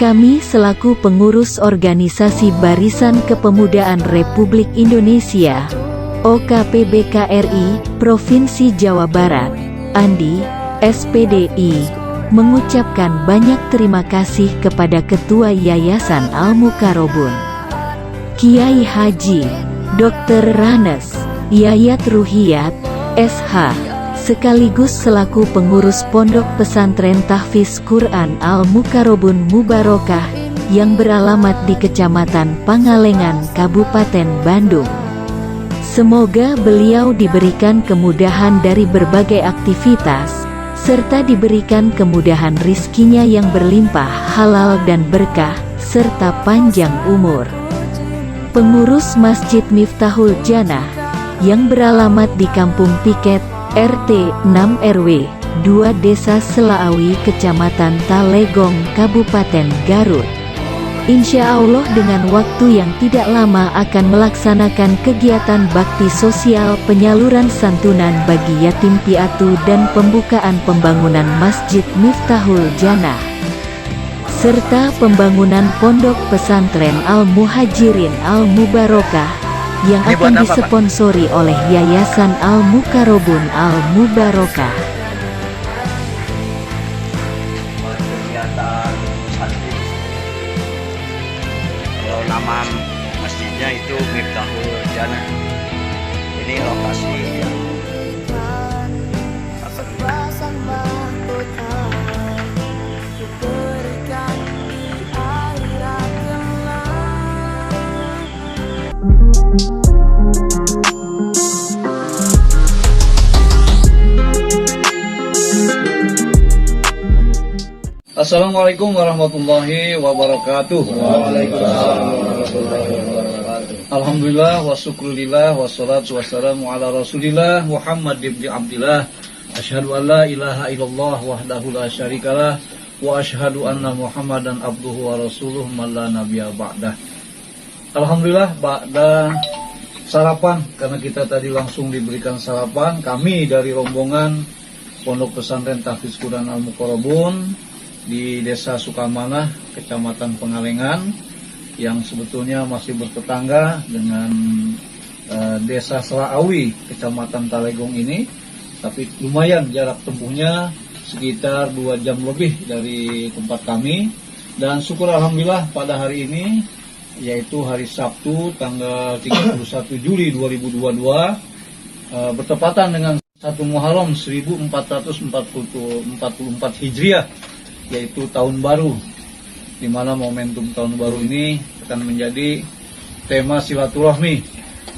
Kami selaku pengurus organisasi Barisan Kepemudaan Republik Indonesia, OKPBKRI, Provinsi Jawa Barat, Andi, SPDI, mengucapkan banyak terima kasih kepada Ketua Yayasan Al-Mukarrabun, Kiai Haji Dr. Ranes Yayat Ruhiyat, SH, sekaligus selaku pengurus Pondok Pesantren Tahfiz Quran Al-Mukarrabun Mubarokah yang beralamat di Kecamatan Pangalengan, Kabupaten Bandung. Semoga beliau diberikan kemudahan dari berbagai aktivitas, serta diberikan kemudahan rizkinya yang berlimpah, halal dan berkah, serta panjang umur. Pengurus Masjid Miftahul Jannah yang beralamat di Kampung Piket, RT 6 RW 2 Desa Selaawi, Kecamatan Talegong, Kabupaten Garut. Insya Allah dengan waktu yang tidak lama akan melaksanakan kegiatan bakti sosial penyaluran santunan bagi yatim piatu dan pembukaan pembangunan Masjid Miftahul Jannah, serta pembangunan Pondok Pesantren Al-Muhajirin Al-Mubarokah yang akan disponsori oleh Yayasan Al-Mukarrabun Al-Mubarokah. Kegiatan santri. Kalau nama masjidnya itu Miftahul Jannah. Ini lokasi yang Assalamualaikum warahmatullahi wabarakatuh. Alhamdulillah wa syukurillah wa salatu wassalamu ala rasulillah Muhammad ibn Abdillah. Asyhadu an la ilaha illallah wahdahu la syarikalah wa asyhadu anna Muhammadan abduhu wa rasuluh man la nabiyya ba'dah. Alhamdulillah ba'da sarapan, karena kita tadi langsung diberikan sarapan. Kami dari rombongan Pondok Pesantren Tahfiz Quran Al-Mukarrabun di Desa Sukamanah, Kecamatan Pangalengan, yang sebetulnya masih bertetangga dengan Desa Selaawi, Kecamatan Talegong ini, tapi lumayan jarak tempuhnya sekitar 2 jam lebih dari tempat kami. Dan syukur alhamdulillah pada hari ini, yaitu hari Sabtu tanggal 31 Juli 2022, bertepatan dengan 1 Muharram 1444 Hijriah, yaitu tahun baru, di mana momentum tahun baru ini akan menjadi tema silaturahmi.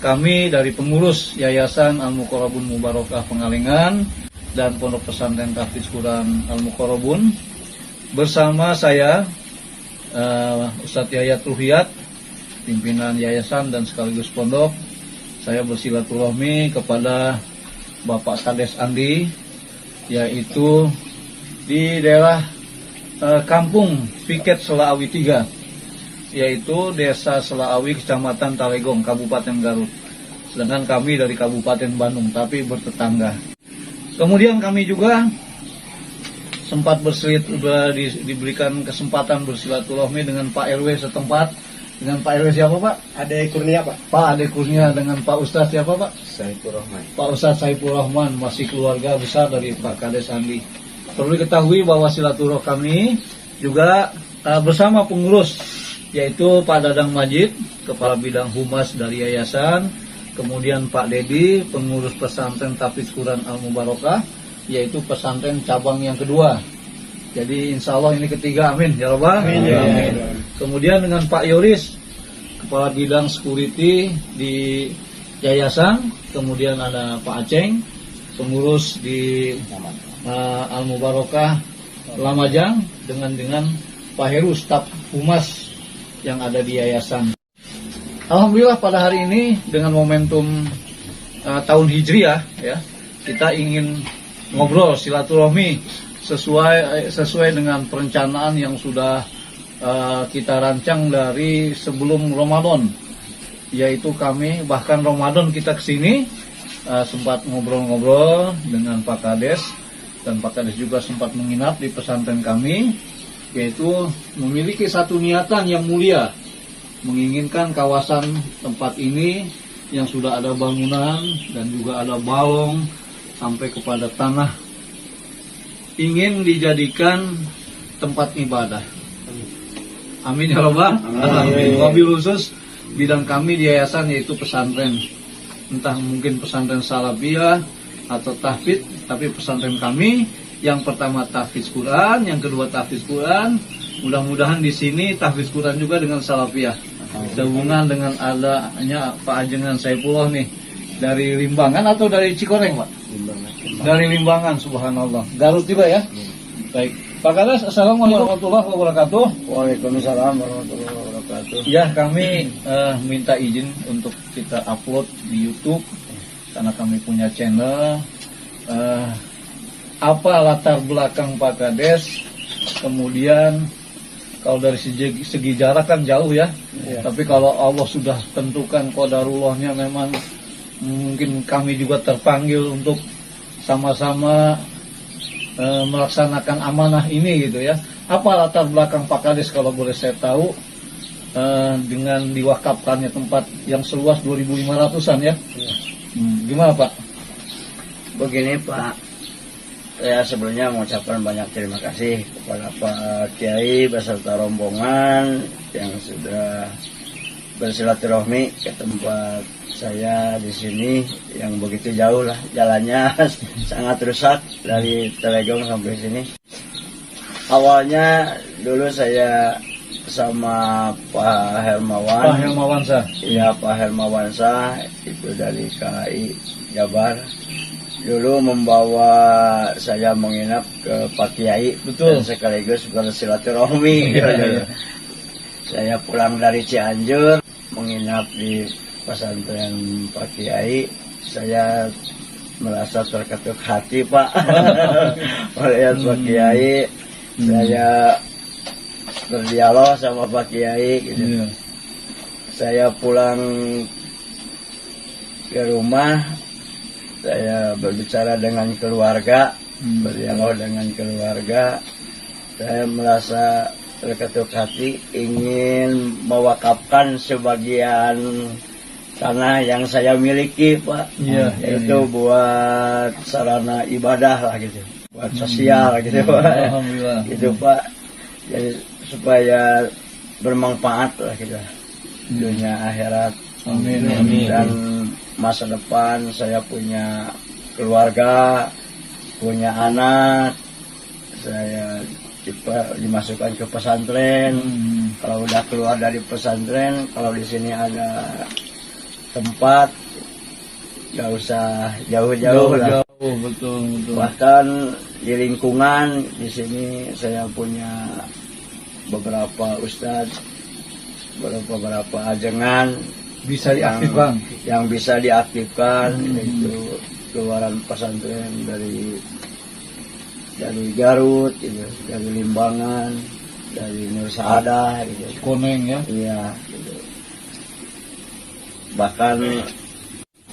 Kami dari pengurus Yayasan Al-Mukarrabun Mubarokah Pangalengan dan Pondok Pesantren Tahfiz Quran Al-Mukarrabun bersama saya Ustadz Yayat Ruhiyat, pimpinan yayasan dan sekaligus pondok, saya bersilaturahmi kepada Bapak Kades Andi, yaitu di daerah Kampung Piket Selaawi 3, yaitu Desa Selaawi, Kecamatan Talegong, Kabupaten Garut. Sedangkan kami dari Kabupaten Bandung, tapi bertetangga. Kemudian kami juga sempat diberikan kesempatan bersilaturahmi dengan Pak RW setempat. Dengan Pak RW siapa Pak? Ade Kurnia Pak. Pak Ade Kurnia dengan Pak Ustadz siapa Pak? Saiful Rahman. Pak Ustadz Saiful Rahman, masih keluarga besar dari Pak Kades Andi. Perlu diketahui bahwa silaturahmi kami juga bersama pengurus, yaitu Pak Dadang Majid, Kepala Bidang Humas dari Yayasan, kemudian Pak Dedi, pengurus pesantren Tahfiz Quran Al-Mubarokah, yaitu pesantren cabang yang kedua. Jadi insya Allah ini ketiga, amin ya Rabbal. Amin. Kemudian dengan Pak Yoris, Kepala Bidang Security di Yayasan, kemudian ada Pak Aceng, pengurus di Al-Mubarokah Lamajang, dengan Pak Heru, staf humas yang ada di yayasan. Alhamdulillah pada hari ini dengan momentum tahun Hijriah, ya, kita ingin ngobrol silaturahmi sesuai dengan perencanaan yang sudah kita rancang dari sebelum Ramadan, yaitu kami bahkan Ramadan kita kesini sempat ngobrol-ngobrol dengan Pak Kades, dan Pak Kades juga sempat menginap di pesantren kami. yaitu memiliki satu niatan yang mulia, menginginkan kawasan tempat ini yang sudah ada bangunan dan juga ada balong sampai kepada tanah, ingin dijadikan tempat ibadah. Amin ya Rabbal Alamin. Wabil khusus bidang kami di yayasan yaitu pesantren, entah mungkin pesantren salafiyah atau tahfidz, tapi pesantren kami yang pertama tahfidz Quran, yang kedua tahfidz Quran. Mudah-mudahan di sini tahfidz Quran juga dengan salafiyah. Sehubungan dengan adanya Pak Ajengan Saifullah nih dari Limbangan atau dari Cikoreng, Pak? Dari Limbangan, subhanallah. Garut juga ya? Baik. Pak Kades, assalamualaikum warahmatullahi wabarakatuh. Waalaikumsalam warahmatullahi wabarakatuh. Ya, kami minta izin untuk kita upload di YouTube karena kami punya channel. Apa latar belakang Pak Kades? Kemudian kalau dari segi jarak kan jauh ya. Tapi kalau Allah sudah tentukan qadarullahnya, memang mungkin kami juga terpanggil untuk sama-sama melaksanakan amanah ini gitu ya. Apa latar belakang Pak Kades kalau boleh saya tahu, dengan diwakafkannya tempat yang seluas 2.500-an ya? Gimana Pak? Begini Pak, saya sebelumnya mengucapkan banyak terima kasih kepada Pak Kiai beserta rombongan yang sudah bersilaturahmi ke tempat saya di sini yang begitu jauh lah jalannya sangat rusak dari Telegong sampai sini. Awalnya dulu saya sama Pak Hermawan. Pak Hermawansa. Iya, Pak Hermawansa itu dari KAI Jabar. Dulu membawa saya menginap ke Pak Kiai. Betul. Dan sekaligus bersilaturahmi. Saya pulang dari Cianjur menginap di pesantren Pak Kiai. Saya merasa terketuk hati Pak melihat Pak Kiai. Saya berdialog sama Pak Kiai gitu. Saya pulang ke rumah, saya berbicara dengan keluarga, berdialog dengan keluarga. Saya merasa terketuk hati ingin mewakafkan sebagian tanah yang saya miliki Pak, itu buat sarana ibadah lah gitu, buat sosial gitu Pak. Alhamdulillah. Gitu Pak, jadi supaya bermanfaat lah gitu, dunia akhirat. Amin. Dan masa depan saya punya keluarga, punya anak, saya dimasukkan ke pesantren. Kalau udah keluar dari pesantren, kalau di sini ada tempat, gak usah jauh-jauh lah. Betul. Bahkan di lingkungan di sini saya punya beberapa ustadz, beberapa ajengan Bisa diaktifkan. yang bisa diaktifkan. Itu keluaran pesantren dari Garut gitu, dari Limbangan, dari Nur Saadah gitu. Koneng ya. Iya gitu. Bahkan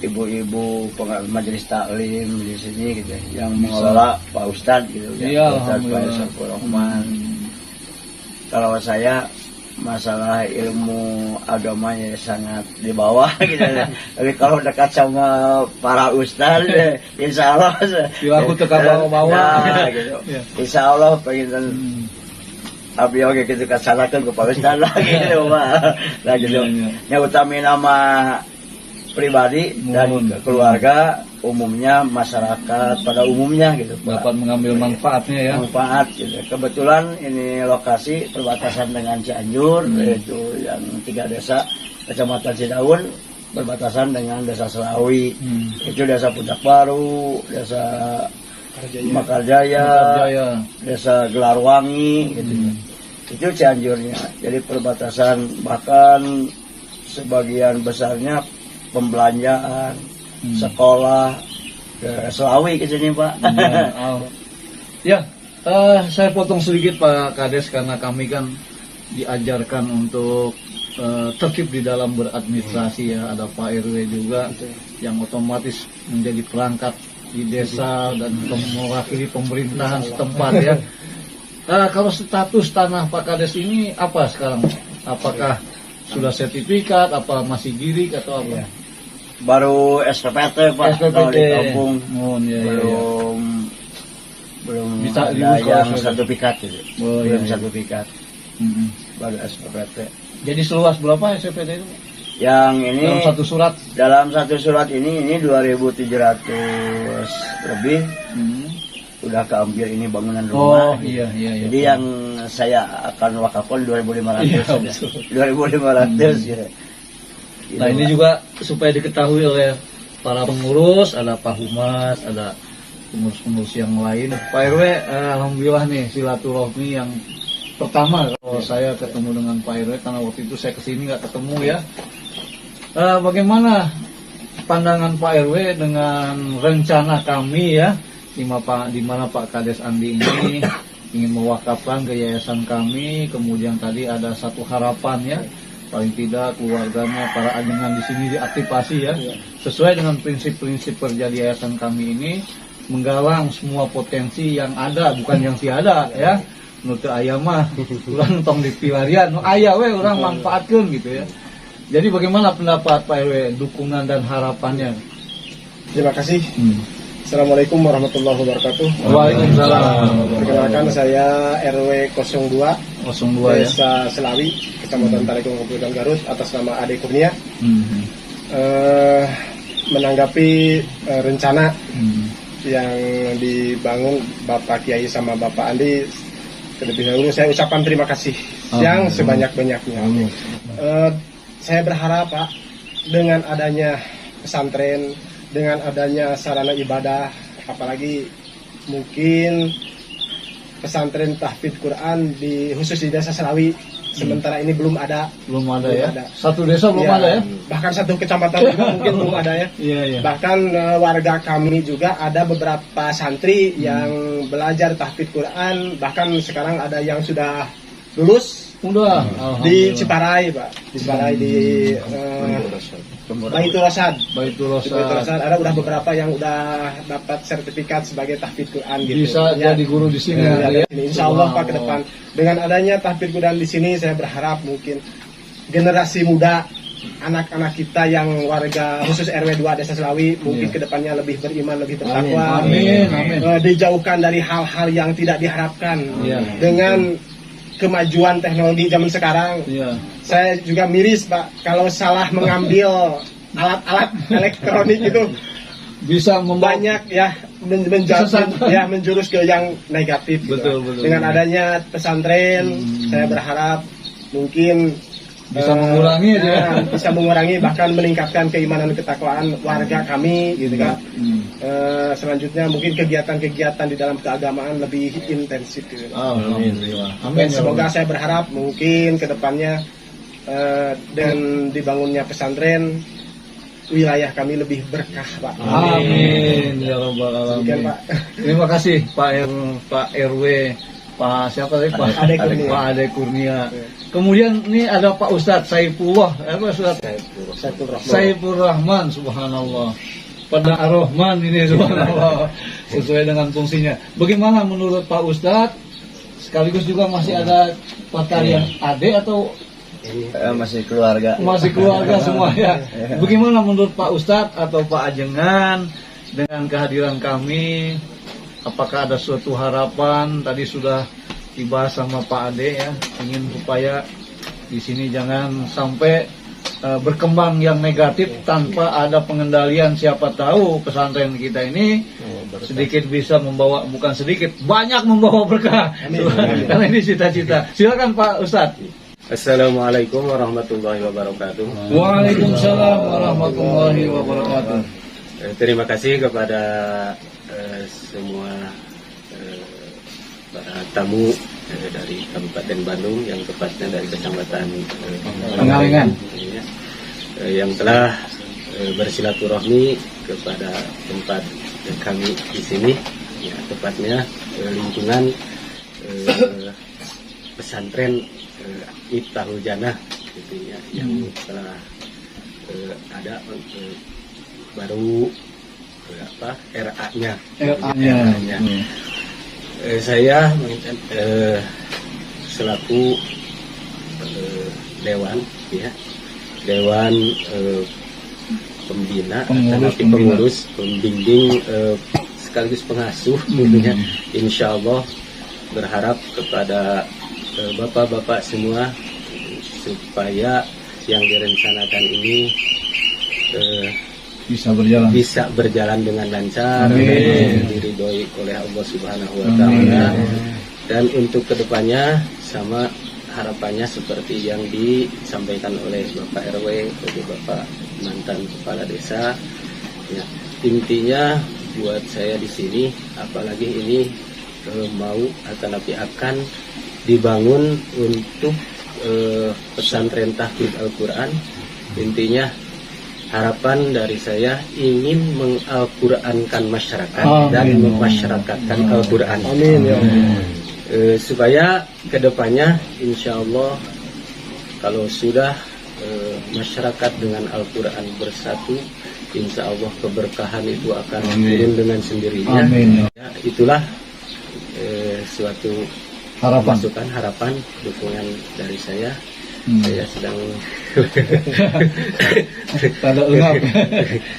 ibu-ibu majelis taklim di sini gitu yang mengelola Pak Ustadz gitu. Iya, Ustadz Pak alhamdulillah. Saiful Rahman. Kalau saya masalah ilmu agamanya sangat di bawah gitu. Tapi kalau dekat sama para ustadz, insya Allah aku tekan bawah-bawah. Nah, gitu. Insya Allah pengen abdi oge gitu kasanakeun ke Pak Ustadz lah gitu Pak. Nah gitu. Nya utami nama pribadi dan keluarga, umumnya masyarakat pada umumnya gitu Pak. Dapat mengambil manfaatnya ya. Manfaat gitu. Kebetulan ini lokasi perbatasan dengan Cianjur, yaitu yang 3 desa Kecamatan Cidaun berbatasan dengan Desa Selawi. Itu Desa Puncak Baru, Desa Mekarjaya, Desa Gelarwangi gitu. Itu Cianjurnya. Jadi perbatasan, bahkan sebagian besarnya pembelanjaan, sekolah ke Selawi ke sini Pak. Ya, saya potong sedikit Pak Kades karena kami kan diajarkan untuk tertib di dalam beradministrasi ya. Ada Pak RW juga yang otomatis menjadi perangkat di desa dan mewakili pemerintahan setempat ya. Kalau status tanah Pak Kades ini apa sekarang? Apakah sudah sertifikat, apa masih girik atau apa? Baru SPPT Pak, kalau di kampung Oh, iya, iya, iya. belum Bisa ada diurus yang kalau sertifikat gitu. Oh, iya, Belum iya. sertifikat, Mm-mm. baru SPPT. Jadi seluas berapa SPPT itu? Yang ini Dalam satu surat? ini 2.700 lebih udah keambil ini bangunan Oh, rumah. iya, iya, iya. Jadi yang saya akan wakafkan 2.500. Iya, sudah. betul. 2.500 gitu. Nah, ini juga supaya diketahui oleh para pengurus, ada Pak Humas, ada pengurus-pengurus yang lain. Pak RW, alhamdulillah nih silaturahmi yang pertama kalau saya ketemu dengan Pak RW, karena waktu itu saya kesini nggak ketemu ya. Bagaimana pandangan Pak RW dengan rencana kami ya, di mana Pak Kades Andi ini ingin mewakafkan ke yayasan kami, kemudian tadi ada satu harapan ya, paling tidak keluarganya, para ajengan di sini diaktifasi ya, sesuai dengan prinsip-prinsip kerja di yayasan kami ini, menggalang semua potensi yang ada, bukan yang tiada ya. Menurut ayah mah, orang tong di pilarian, ayah we orang manfaatkan gitu ya. Jadi bagaimana pendapat Pak RW, dukungan dan harapannya? Terima kasih. Assalamualaikum warahmatullahi wabarakatuh. Waalaikumsalam. Perkenalkan saya RW 02 02 ya. Desa Selawi, Kecamatan Tarekung, Kabupaten Garut, atas nama Ade Kurnia. Menanggapi rencana yang dibangun Bapak Kiai sama Bapak Andi, terlebih dahulu saya ucapkan terima kasih yang sebanyak-banyaknya. Saya berharap Pak, dengan adanya pesantren, dengan adanya sarana ibadah, apalagi mungkin pesantren tahfidz Quran khusus di Desa Selawi, sementara ini belum ada. Belum ada. Satu desa belum ada ya? Bahkan satu kecamatan juga mungkin belum ada ya. Iya. Bahkan warga kami juga ada beberapa santri yang belajar tahfidz Quran, bahkan sekarang ada yang sudah lulus. Udah. Di Ciparai Pak, di Ciparai di Baitur Rosad. Baitur Di Baitur Rosad ada udah beberapa yang udah dapat sertifikat sebagai tahfidz Quran gitu. Bisa jadi guru di sini ya. Insya Allah Pak ke depan. Dengan adanya tahfidz Quran di sini, saya berharap mungkin generasi muda, anak-anak kita yang warga khusus RW 2 Desa Selawi mungkin kedepannya lebih beriman, lebih bertakwa. Amin. Dijauhkan dari hal-hal yang tidak diharapkan. Dengan kemajuan teknologi zaman sekarang, saya juga miris Pak kalau salah mengambil alat-alat elektronik itu bisa banyak ya menjurus ke yang negatif. Betul. Dengan adanya pesantren, saya berharap mungkin bisa mengurangi bisa mengurangi, bahkan meningkatkan keimanan ketakwaan warga kami gitu kan. Selanjutnya mungkin kegiatan-kegiatan di dalam keagamaan lebih intensif gitu. Amin. Dan semoga saya berharap mungkin kedepannya dengan dibangunnya pesantren, wilayah kami lebih berkah Pak. Amin ya rabbal alamin. Demikian, Pak. Terima kasih Pak RW, Pak siapa tadi? Pak Ade Kurnia. Kemudian ini ada Pak Ustadz Saifullah, Saiful Rahman, subhanallah. Pada Ar-Rahman ini subhanallah, sesuai dengan fungsinya. Bagaimana menurut Pak Ustadz? Sekaligus juga masih ada pakaian Ade atau masih keluarga? Masih keluarga semua ya. Bagaimana menurut Pak Ustadz atau Pak Ajengan dengan kehadiran kami? Apakah ada suatu harapan? Tadi sudah dibahas sama Pak Ade ya, ingin supaya di sini jangan sampai berkembang yang negatif tanpa ada pengendalian. Siapa tahu pesantren kita ini sedikit bisa membawa, bukan sedikit, banyak membawa berkah. Karena ini cita-cita. Silakan Pak Ustadz. Assalamualaikum warahmatullahi wabarakatuh. Waalaikumsalam warahmatullahi wabarakatuh. Terima kasih kepada semua para tamu dari Kabupaten Bandung, yang tepatnya dari Kecamatan Pengalengan, yang telah bersilaturahmi kepada tempat kami di sini, ya, tepatnya lingkungan pesantren Miftahul Jannah, gitu ya, yang telah ada baru RA-nya. Saya selaku dewan, ya, dewan pembina, pengurus, pembimbing, sekaligus pengasuh, tentunya. Insya Allah berharap kepada bapak-bapak semua supaya yang direncanakan ini bisa berjalan dengan lancar dan diridhoi oleh Allah Subhanahu wa taala. Dan untuk kedepannya sama harapannya seperti yang disampaikan oleh Bapak RW, oleh Bapak mantan kepala desa. Ya, intinya buat saya di sini, apalagi ini mau akan dibangun untuk pesantren tahfidz Al-Quran. Intinya harapan dari saya ingin mengal-Qurankan masyarakat dan memasyarakatkan Al-Quran. Amin ya. Supaya kedepannya insya Allah kalau sudah masyarakat dengan Al-Quran bersatu, insya Allah keberkahan itu akan turun dengan sendirinya. Ya, itulah suatu masukan, harapan, dukungan dari saya. Saya sedang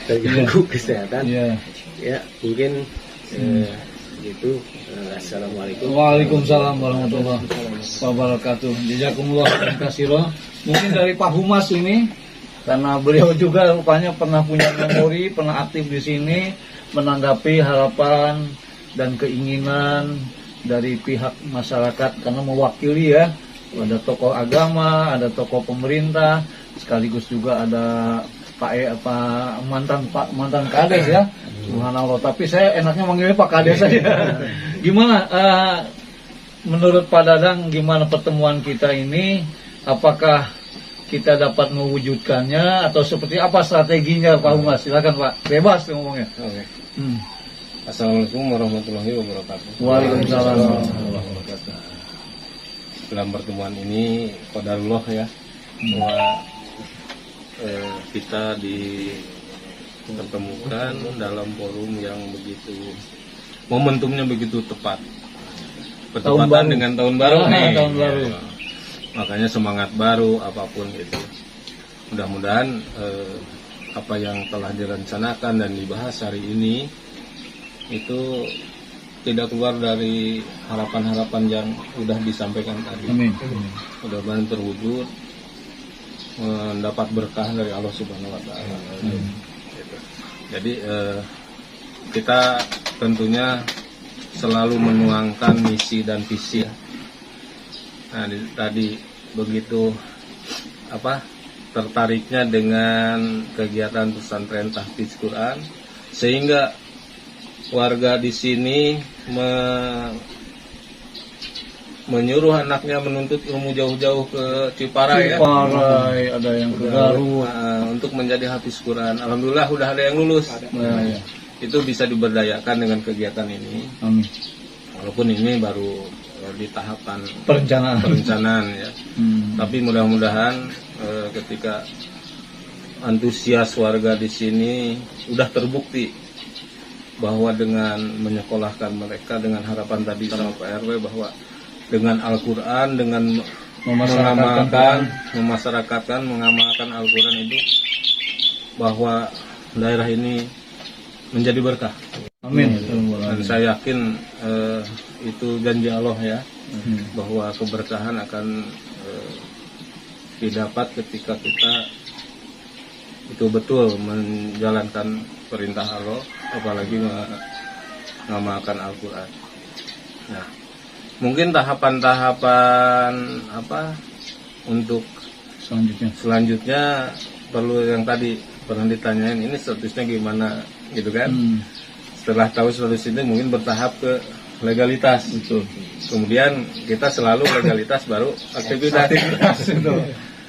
terganggu kesehatan. Ya, mungkin gitu. Assalamualaikum. Waalaikumsalam warahmatullahi wabarakatuh. Jazakumullah khairan katsira. Mungkin dari Pak Humas ini, karena beliau juga rupanya pernah punya memori, pernah aktif di sini menanggapi harapan dan keinginan dari pihak masyarakat, karena mewakili ya, ada tokoh agama, ada tokoh pemerintah, sekaligus juga ada mantan Kades ya. Subhanallah, tapi saya enaknya manggilnya Pak Kades saja. Gimana menurut Pak Dadang, gimana pertemuan kita ini? Apakah kita dapat mewujudkannya atau seperti apa strateginya Pak Humas? Silakan Pak, bebas ngomongnya. Oke. Assalamualaikum warahmatullahi wabarakatuh. Waalaikumsalam warahmatullahi wabarakatuh. Dalam pertemuan ini qadarullah ya, bahwa kita dipertemukan dalam forum yang begitu, momentumnya begitu tepat, bertepatan dengan tahun baru nih. Tahun baru. Ya, makanya semangat baru apapun itu. Mudah-mudahan apa yang telah direncanakan dan dibahas hari ini itu tidak keluar dari harapan-harapan yang sudah disampaikan tadi. Amin. Mudah-mudahan terwujud, mendapat berkah dari Allah Subhanahu wa taala. Jadi kita tentunya selalu menuangkan misi dan visi. Nah, tadi begitu tertariknya dengan kegiatan pesantren tahfidz Quran, sehingga warga di sini menyuruh anaknya menuntut ilmu jauh-jauh ke Ciparai, ada yang ke Garut untuk menjadi hafiz Quran. Alhamdulillah udah ada yang lulus. Ya. Itu bisa diberdayakan dengan kegiatan ini. Amin. Walaupun ini baru di tahapan Perencanaan ya. Tapi mudah-mudahan ketika antusias warga di sini udah terbukti bahwa dengan menyekolahkan mereka, dengan harapan tadi sama Pak RW bahwa dengan Al-Quran, dengan memasyarakatkan, mengamalkan Al-Quran itu, bahwa daerah ini menjadi berkah. Amin. Dan saya yakin itu janji Allah ya, bahwa keberkahan akan didapat ketika kita itu betul menjalankan perintah Allah, apalagi mengamalkan Al-Quran. Nah, mungkin tahapan-tahapan untuk selanjutnya perlu yang tadi pernah ditanyain, ini statusnya gimana gitu kan. Setelah tahu status ini mungkin bertahap ke legalitas. Betul. Kemudian kita selalu legalitas baru aktivitas.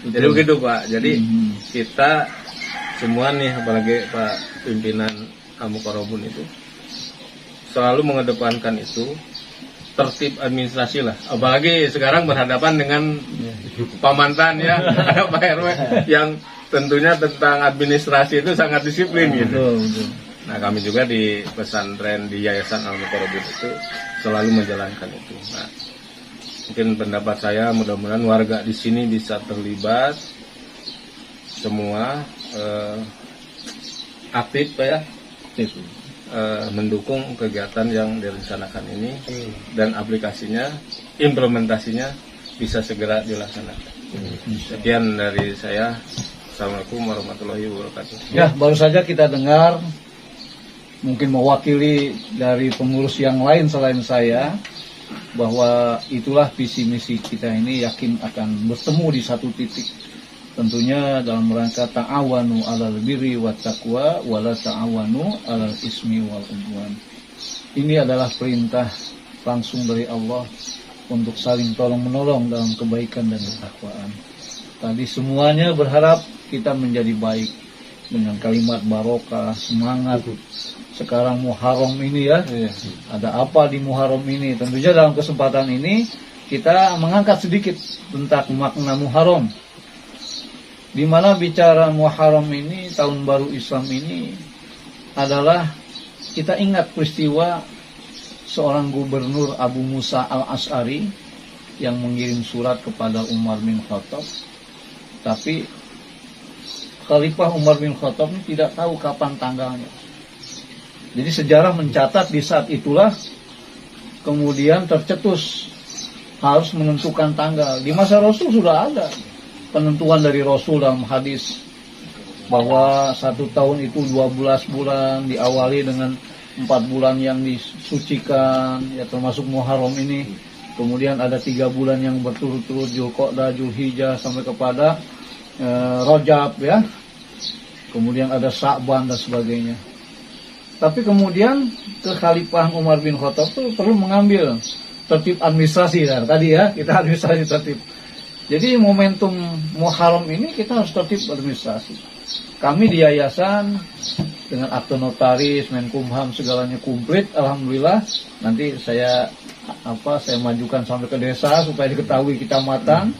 Jadi begitu Pak. Jadi kita semua nih, apalagi Pak pimpinan Al-Mukarrabun itu selalu mengedepankan itu tertib administrasi lah. Apalagi sekarang berhadapan dengan Pak mantan ya, Pak RW yang tentunya tentang administrasi itu sangat disiplin gitu. Nah, kami juga di pesantren di Yayasan Al-Mukarrabun itu selalu menjalankan itu. Nah, mungkin pendapat saya mudah-mudahan warga di sini bisa terlibat semua aktif Pak ya, mendukung kegiatan yang direncanakan ini dan aplikasinya, implementasinya bisa segera dilaksanakan. Sekian dari saya. Assalamualaikum warahmatullahi wabarakatuh. Ya, baru saja kita dengar mungkin mewakili dari pengurus yang lain selain saya bahwa itulah visi misi kita ini, yakin akan bertemu di satu titik. Tentunya dalam rangka ta'awanu 'alal birri wat taqwa wa la ta'awanu 'alal ismi wal udwan. Ini adalah perintah langsung dari Allah untuk saling tolong menolong dalam kebaikan dan ketakwaan. Tadi semuanya berharap kita menjadi baik dengan kalimat barokah, semangat. Sekarang Muharram ini ya, ada apa di Muharram ini? Tentunya dalam kesempatan ini kita mengangkat sedikit tentang makna Muharram. Di mana bicara Muharram ini, tahun baru Islam ini adalah kita ingat peristiwa seorang gubernur Abu Musa al-Asy'ari yang mengirim surat kepada Umar bin Khattab. Tapi Khalifah Umar bin Khattab ini tidak tahu kapan tanggalnya. Jadi sejarah mencatat di saat itulah kemudian tercetus harus menentukan tanggal. Di masa Rasul sudah ada penentuan dari Rasul dalam hadis bahwa 1 tahun itu 12 bulan, diawali dengan 4 bulan yang disucikan, ya termasuk Muharram ini. Kemudian ada 3 bulan yang berturut-turut, Dzulqa'dah, Dzulhijjah sampai kepada Rajab ya. Kemudian ada Sya'ban dan sebagainya. Tapi kemudian kekhalifahan Umar bin Khattab itu perlu mengambil tertib administrasi tadi ya, kita administrasi tertib. Jadi momentum Muharram ini kita harus tertib administrasi. Kami di yayasan dengan akte notaris, Menkumham segalanya komplit, alhamdulillah. Nanti saya majukan sampai ke desa supaya diketahui kecamatan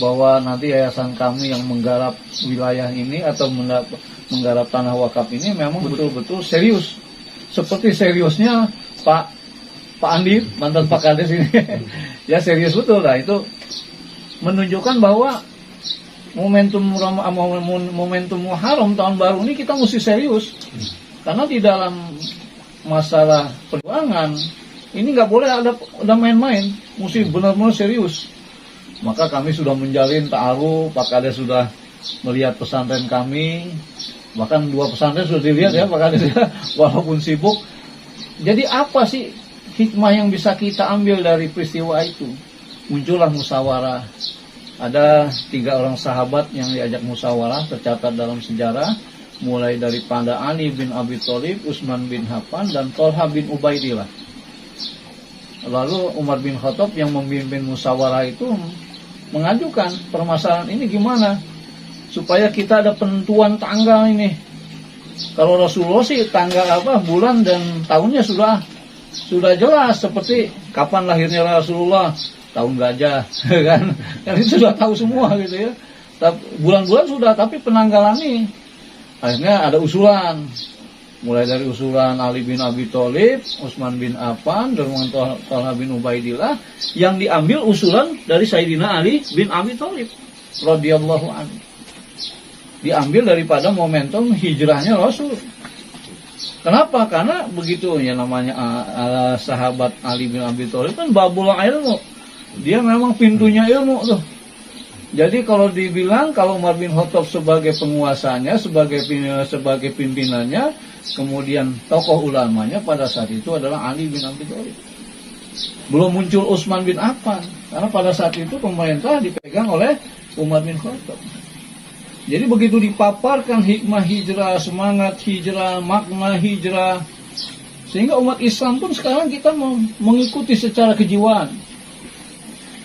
bahwa nanti yayasan kami yang menggarap wilayah ini atau menggarap tanah wakaf ini memang betul-betul serius. Seperti seriusnya Pak Andi, mantan Pak Kades ini. Ya serius betul lah, itu menunjukkan bahwa momentum Muharram tahun baru ini kita mesti serius. Karena di dalam masalah perjuangan ini nggak boleh ada main-main, mesti benar-benar serius. Maka kami sudah menjalin ta'aruf, Pak Kades sudah melihat pesantren kami, bahkan 2 pesantren sudah dilihat ya Pak Kades ya, walaupun sibuk. Jadi apa sih hikmah yang bisa kita ambil dari peristiwa itu? Muncullah musyawarah. Ada 3 orang sahabat yang diajak musyawarah, tercatat dalam sejarah, mulai daripada Ali bin Abi Thalib, Utsman bin Affan, dan Thalha bin Ubaidillah. Lalu Umar bin Khattab yang memimpin musyawarah itu mengajukan permasalahan ini gimana supaya kita ada penentuan tanggal ini. Kalau Rasulullah sih tanggal bulan dan tahunnya sudah jelas, seperti kapan lahirnya Rasulullah, tahun gajah kan itu sudah tahu semua gitu ya. Bulan-bulan sudah, tapi penanggalan ini akhirnya ada usulan. Mulai dari usulan Ali bin Abi Thalib, Utsman bin Affan, dan Thalha bin Ubaidillah, yang diambil usulan dari Sayyidina Ali bin Abi Thalib radhiyallahu anhu. Diambil daripada momentum hijrahnya Rasul. Kenapa? Karena begitu ya namanya sahabat Ali bin Abi Thalib kan babul ilmu. Dia memang pintunya ilmu tuh. Jadi kalau dibilang kalau Umar bin Khattab sebagai penguasanya, sebagai pimpinannya, kemudian tokoh ulamanya pada saat itu adalah Ali bin Abi Thalib. Belum muncul Utsman bin Affan, karena pada saat itu pemerintah dipegang oleh Umar bin Khattab. Jadi begitu dipaparkan hikmah hijrah, semangat hijrah, makna hijrah, sehingga umat Islam pun sekarang kita mengikuti secara kejiwaan.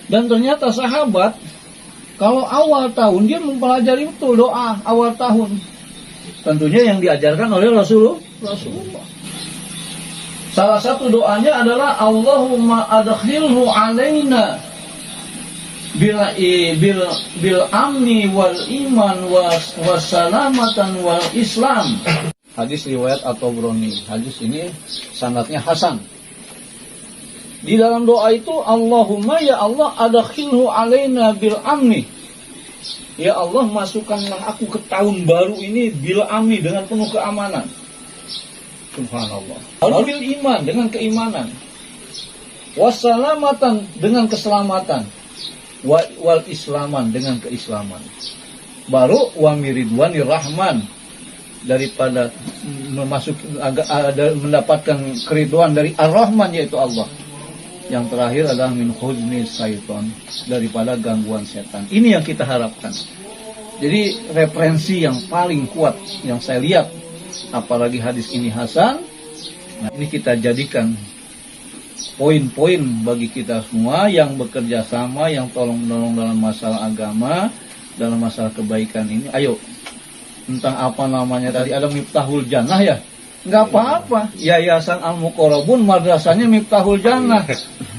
Dan ternyata sahabat kalau awal tahun dia mempelajari betul doa awal tahun. Tentunya yang diajarkan oleh Rasulullah. Salah satu doanya adalah Allahumma adkhilhu alaina bil amni wal iman was salamatan wal Islam. Hadis riwayat At-Tabrani. Hadis ini sanadnya hasan. Di dalam doa itu, Allahumma ya Allah adkhilhu alaina bil amni. Ya Allah, masukkanlah aku ke tahun baru ini bil amni, dengan penuh keamanan. Subhanallah. Lalu bil iman, dengan keimanan. Wassalamatan, dengan keselamatan. Wal islaman, dengan keislaman. Baru wa miridwanir rahman, daripada mendapatkan keriduan dari Ar-Rahman, yaitu Allah. Yang terakhir adalah min huzni syaitan, daripada gangguan setan. Ini yang kita harapkan. Jadi referensi yang paling kuat yang saya lihat, apalagi hadis ini hasan, nah ini kita jadikan poin-poin bagi kita semua yang bekerja sama, yang tolong-menolong dalam masalah agama, dalam masalah kebaikan ini. Ayo, tentang apa namanya tadi, ada Miftahul Jannah ya, nggak apa-apa. Yayasan Al-Muqarrabun madrasahnya Miftahul Jannah,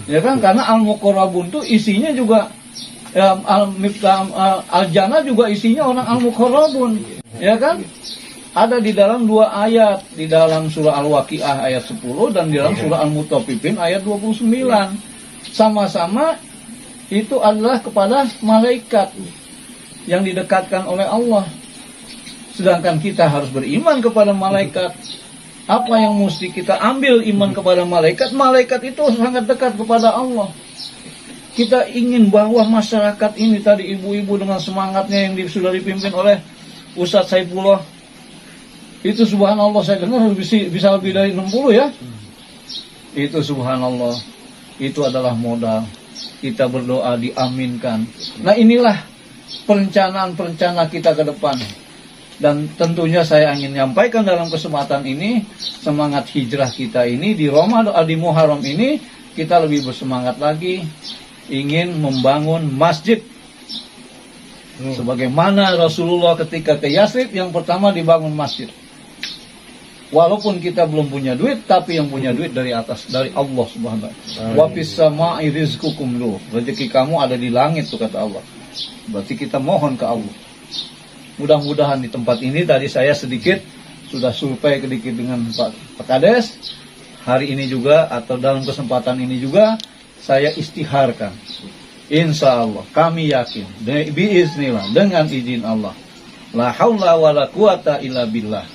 ya kan? Karena Al-Muqarrabun tuh isinya juga Al-Jannah juga isinya orang Al-Muqarrabun, ya kan? Ada di dalam 2 ayat, di dalam surah Al-Waqiah ayat 10 dan di dalam surah Al-Mutaffifin ayat 29. Sama-sama itu adalah kepada malaikat yang didekatkan oleh Allah. Sedangkan kita harus beriman kepada malaikat. Apa yang mesti kita ambil iman kepada malaikat? Malaikat itu sangat dekat kepada Allah. Kita ingin bahwa masyarakat ini tadi, ibu-ibu dengan semangatnya yang sudah dipimpin oleh Ustadz Saifullah, itu subhanallah, saya dengar bisa lebih dari 60 ya. Itu subhanallah, itu adalah modal. Kita berdoa diaminkan. Nah inilah perencanaan kita ke depan. Dan tentunya saya ingin menyampaikan dalam kesempatan ini, semangat hijrah kita ini di Ramadan, di Muharram ini, kita lebih bersemangat lagi, ingin membangun masjid. Sebagaimana Rasulullah ketika ke Yathrib, yang pertama dibangun masjid. Walaupun kita belum punya duit, tapi yang punya duit dari atas, dari Allah Subhanahu wa ta'ala. Wa fis sama'i rizqukum lu. Rezeki kamu ada di langit tuh, kata Allah. Berarti kita mohon ke Allah. Mudah-mudahan di tempat ini tadi saya sedikit sudah survei sedikit dengan Pak Kades. Hari ini juga atau dalam kesempatan ini juga saya istiharkan. Insya Allah kami yakin biiznillah, dengan izin Allah, la haula wala quwata illa billah.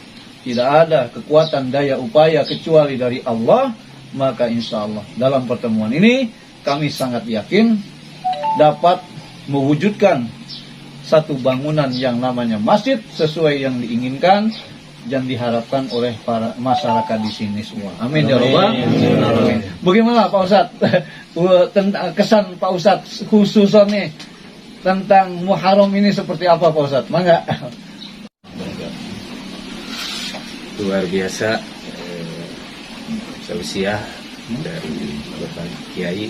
Tidak ada kekuatan daya upaya kecuali dari Allah. Maka insya Allah dalam pertemuan ini kami sangat yakin dapat mewujudkan satu bangunan yang namanya masjid sesuai yang diinginkan dan diharapkan oleh para masyarakat di sini semua. Amin ya Rabbal alamin. Bagaimana Pak Ustadz tentang kesan Pak Ustadz khususnya tentang Muharram ini seperti apa Pak Ustadz? Mangga. Luar biasa tausiah dari Bapak Kiai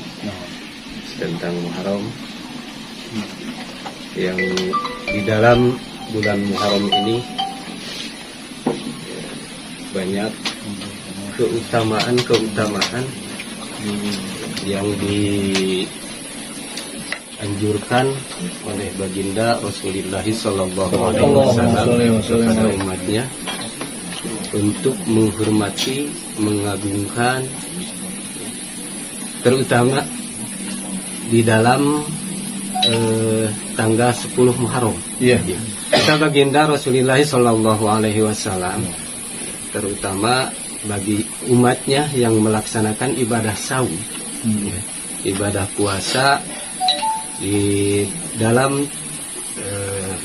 tentang Muharram, yang di dalam bulan Muharram ini banyak keutamaan yang dianjurkan oleh baginda Rasulullah Sallallahu Alaihi Wasallam kepada umatnya untuk menghormati, mengagungkan, terutama di dalam tanggal 10 Muharram. Iya. Kata baginda Rasulullah Sallallahu Alaihi Wasallam, terutama bagi umatnya yang melaksanakan ibadah saum, ibadah puasa di dalam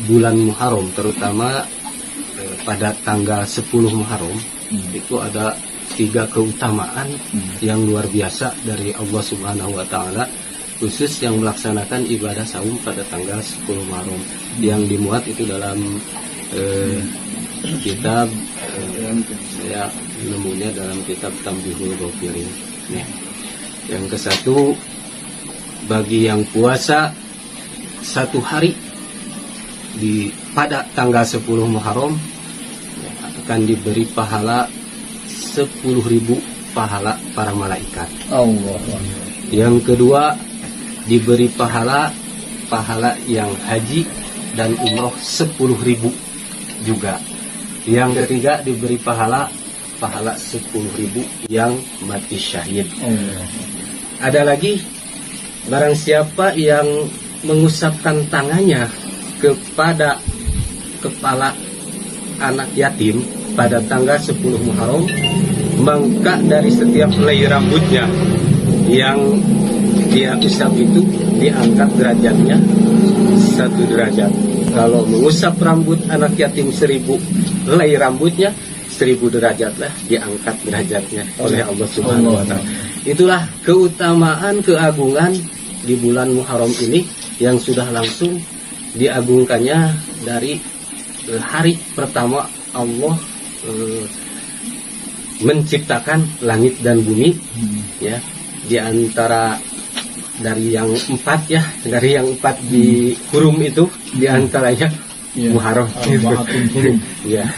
bulan Muharram, terutama pada tanggal 10 Muharram, itu ada 3 keutamaan yang luar biasa dari Allah Subhanahu wa Ta'ala, khusus yang melaksanakan ibadah saum pada tanggal 10 Muharram, yang dimuat itu dalam kitab saya nemunya dalam kitab Tambihul Ghafirin. Yang ke-1, bagi yang puasa 1 hari pada tanggal 10 Muharram akan diberi pahala 10.000 pahala para malaikat. Allah. Yang kedua, diberi pahala yang haji dan umroh 10.000 juga. Yang ketiga, diberi pahala 10.000 yang mati syahid. ada lagi barang siapa yang mengusapkan tangannya kepada kepala anak yatim pada tanggal 10 Muharram, maka dari setiap helai rambutnya yang dia usap itu diangkat derajatnya 1 derajat. Kalau mengusap rambut anak yatim 1000 helai rambutnya, 1000 derajat lah diangkat derajatnya oleh Allah Subhanahu wa Ta'ala. Itulah keutamaan, keagungan di bulan Muharram ini yang sudah langsung diagungkannya dari hari pertama Allah menciptakan langit dan bumi, ya, di antara dari yang 4 ya, dari yang 4 di hurum itu di antaranya Muharram. Ya,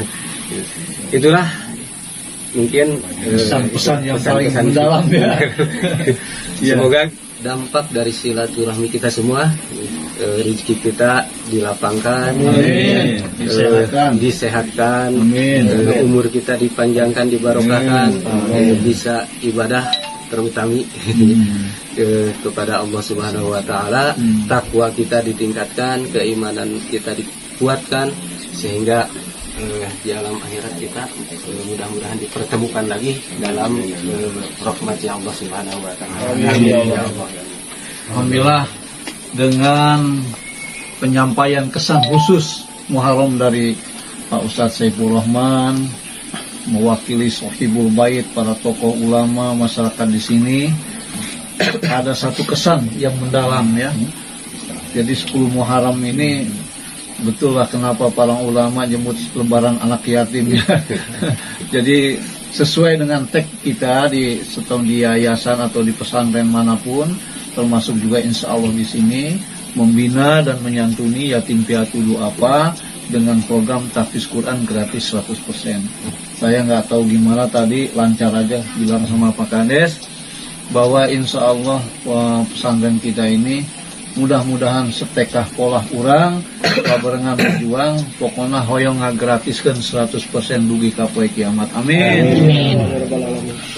itulah mungkin pesan-pesan yang paling pesan-pesan mendalam ya. Semoga dampak dari silaturahmi kita semua, rezeki kita dilapangkan, Amin. disehatkan, Amin. Umur kita dipanjangkan, dibarokahkan, bisa ibadah terutami kepada Allah Subhanahu wa Ta'ala, takwa kita ditingkatkan, keimanan kita dikuatkan, sehingga di alam akhirat kita mudah-mudahan dipertemukan lagi dalam rahmat-Nya Allah Subhanahu wa Ta'ala. Amin ya Allah. Alhamdulillah, dengan penyampaian kesan khusus Muharram dari Pak Ustadz Saiful Rahman mewakili Sohibul Bait, para tokoh ulama masyarakat di sini, ada satu kesan yang mendalam ya. Jadi 10 Muharram ini betul lah kenapa para ulama jemput lebaran anak yatim ya. Jadi sesuai dengan tag kita di setahun di yayasan atau di pesantren manapun, termasuk juga insya Allah di sini membina dan menyantuni yatim piatu duafa dengan program tahfiz Quran gratis 100%. Saya nggak tahu gimana tadi, lancar aja bilang sama Pak Kades bahwa insya Allah pesantren kita ini mudah-mudahan setekah pola urang kabarengan berjuang pokoknya hoyong ngagratiskan 100% dugi kapoe kiamat. Amin.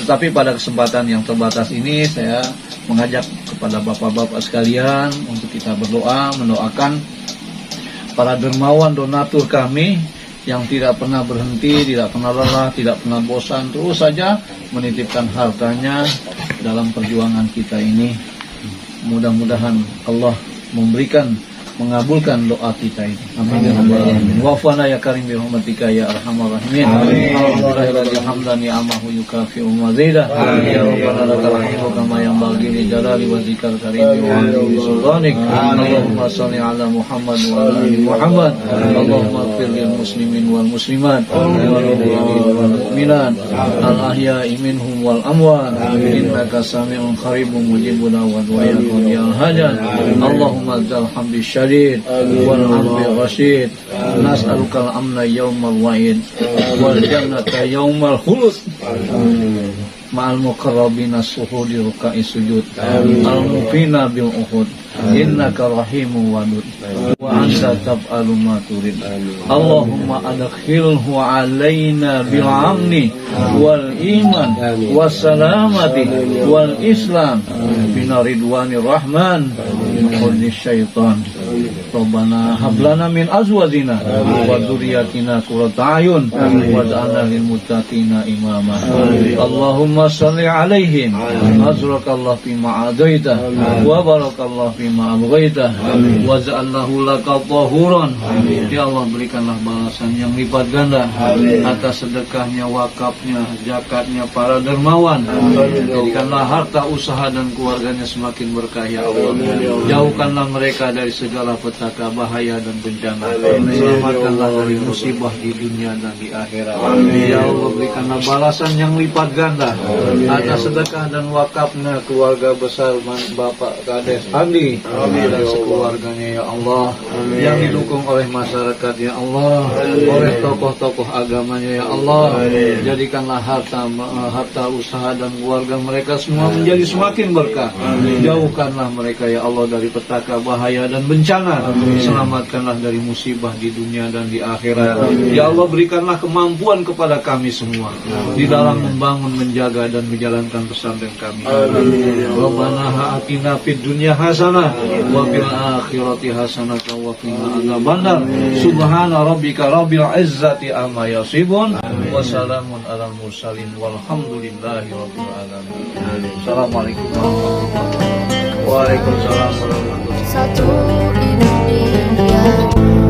Tetapi pada kesempatan yang terbatas ini saya mengajak kepada bapak-bapak sekalian untuk kita berdoa, mendoakan para dermawan donatur kami yang tidak pernah berhenti, tidak pernah lelah, tidak pernah bosan, terus saja menitipkan hartanya dalam perjuangan kita ini. Mudah-mudahan Allah memberikan, mengabulkan doa kita ini. Amin ya rabbal alamin. Wa'fana ya karim bi rahmatika ya arhamar rahimin. Alhamdulillahil hamdan ni'amahu yukafi'u mazidah. Ya rabbana lakal hamdu kama yanbaghi li jalali wajhikal karim wa 'azimi sultanik. Allahumma shalli ala Muhammad wa ala ali Muhammad. Allahumma ighfir lil muslimin wal muslimat wal mu'minin wal mu'minat al ahya'i minhum wal amwat. Innaka sami'un qaribun mujibud da'wat wa yaqul hajat. Allahumma zal hamdi syadid wal amri rasyid. Nas'alukal amna yawmal wa'id wal jannata yawmal khulud. Ma'al muqarrabina suhudi ruka'i sujud. Al-mufina bil uhud. Innaka rahimu wadud wa anta taf'alu ma turid. Allahumma adkhilhu alaina bil amni wal iman was salamati wal islam bina ridwanir rahman min kulli syaitan. Rabbana hab lana min azwajina wa dzurriyyatina qurrata a'yun waj'alna lil muttaqina imama. Allahumma shalli alaihim azrakallahu fi ma'adaita wa barakallahu fi ma abghaita wa ja'alnahu laka tahuran. Ya Allah, berikanlah balasan yang lipat ganda atas sedekahnya, wakafnya, zakatnya para dermawan. Jadikanlah harta usaha dan keluarganya semakin berkah ya Allah. Jauhkanlah mereka dari segala petaka, bahaya dan bencana. Selamatkanlah dari musibah di dunia dan di akhirat. Ya Allah, berikanlah balasan yang lipat ganda atas sedekah dan wakafnya keluarga besar Bapak Kades Andi dan sekeluarganya ya Allah, yang didukung oleh masyarakat ya Allah, oleh tokoh-tokoh agamanya ya Allah. Jadikanlah harta usaha dan keluarga mereka semua menjadi semakin berkah. Jauhkanlah mereka ya Allah dari petaka, bahaya dan bencana. bencana. Selamatkanlah dari musibah di dunia dan di akhirat. Ya Allah, berikanlah kemampuan kepada kami semua di dalam membangun, menjaga dan menjalankan pesantren kami. Rabbana atina fid dunya hasanah wa fil akhirati hasanah wa qina adzabannar. Subhana rabbika rabbil izzati amma yasifun wa salamun alal mursalin walhamdulillahi rabbil alamin. Assalamualaikum warahmatullahi wabarakatuh. Waalaikumsalam warahmatullahi wabarakatuh. Satu Indonesia.